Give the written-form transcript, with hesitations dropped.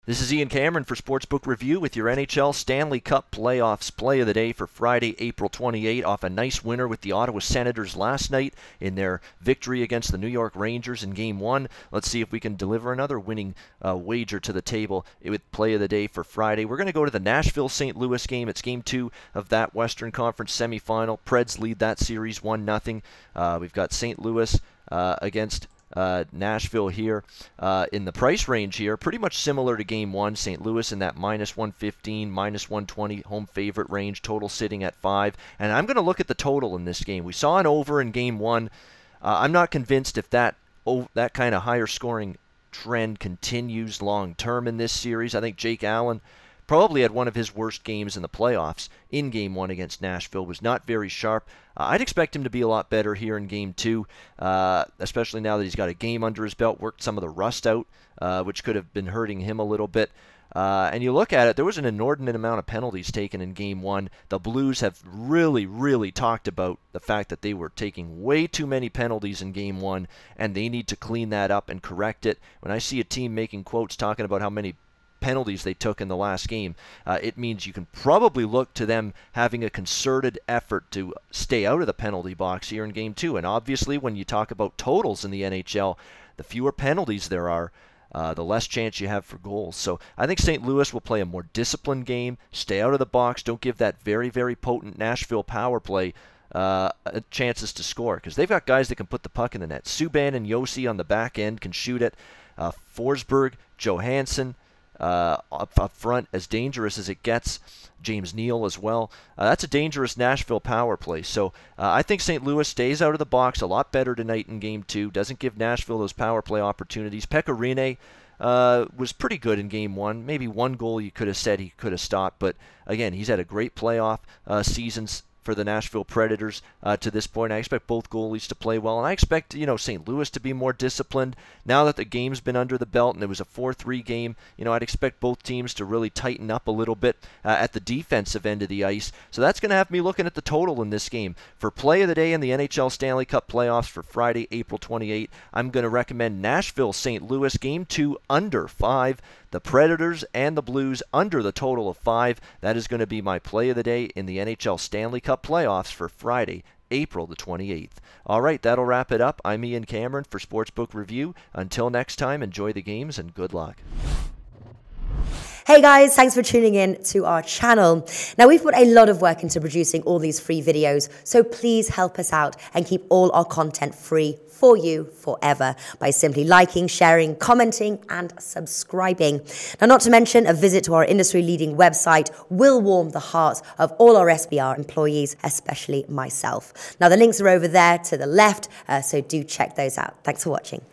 This is Ian Cameron for Sportsbook Review with your NHL Stanley Cup Playoffs Play of the Day for Friday, April 28, off a nice winner with the Ottawa Senators last night in their victory against the New York Rangers in Game 1. Let's see if we can deliver another winning wager to the table with Play of the Day for Friday. We're going to go to the Nashville St. Louis game. It's Game 2 of that Western Conference semifinal. Preds lead that series 1-0. We've got St. Louis against Nashville here in the price range here, pretty much similar to Game 1. St. Louis in that -115, -120 home favorite range, total sitting at 5. And I'm going to look at the total in this game. We saw an over in Game 1. I'm not convinced if that kind of higher scoring trend continues long term in this series. I think Jake Allen probably had one of his worst games in the playoffs in Game 1 against Nashville. Was not very sharp. I'd expect him to be a lot better here in Game 2, especially now that he's got a game under his belt, worked some of the rust out, which could have been hurting him a little bit. And you look at it, there was an inordinate amount of penalties taken in Game 1. The Blues have really talked about the fact that they were taking way too many penalties in Game 1, and they need to clean that up and correct it. When I see a team making quotes talking about how many penalties they took in the last game, it means you can probably look to them having a concerted effort to stay out of the penalty box here in Game 2. And obviously, when you talk about totals in the NHL, the fewer penalties there are, the less chance you have for goals. So I think St. Louis will play a more disciplined game, stay out of the box, don't give that very potent Nashville power play chances to score, because they've got guys that can put the puck in the net. Subban and Yossi on the back end can shoot it. Forsberg, Johansson, up front, as dangerous as it gets. James Neal as well. That's a dangerous Nashville power play. So I think St. Louis stays out of the box a lot better tonight in Game 2. Doesn't give Nashville those power play opportunities. Pekka Rinne was pretty good in Game 1. Maybe one goal you could have said he could have stopped. But again, he's had a great playoff seasons for the Nashville Predators to this point. I expect both goalies to play well, and I expect St. Louis to be more disciplined. Now that the game's been under the belt and it was a 4-3 game, I'd expect both teams to really tighten up a little bit at the defensive end of the ice. So that's going to have me looking at the total in this game. For Play of the Day in the NHL Stanley Cup Playoffs for Friday, April 28, I'm going to recommend Nashville St. Louis Game 2 under 5. The Predators and the Blues under the total of 5. That is going to be my Play of the Day in the NHL Stanley Cup Playoffs for Friday, April the 28th. All right, that'll wrap it up. I'm Ian Cameron for Sportsbook Review. Until next time, enjoy the games and good luck. Hey guys, thanks for tuning in to our channel. Now, we've put a lot of work into producing all these free videos, so please help us out and keep all our content free for you forever by simply liking, sharing, commenting, and subscribing. Now, not to mention, a visit to our industry-leading website will warm the hearts of all our SBR employees, especially myself. Now, the links are over there to the left, so do check those out. Thanks for watching.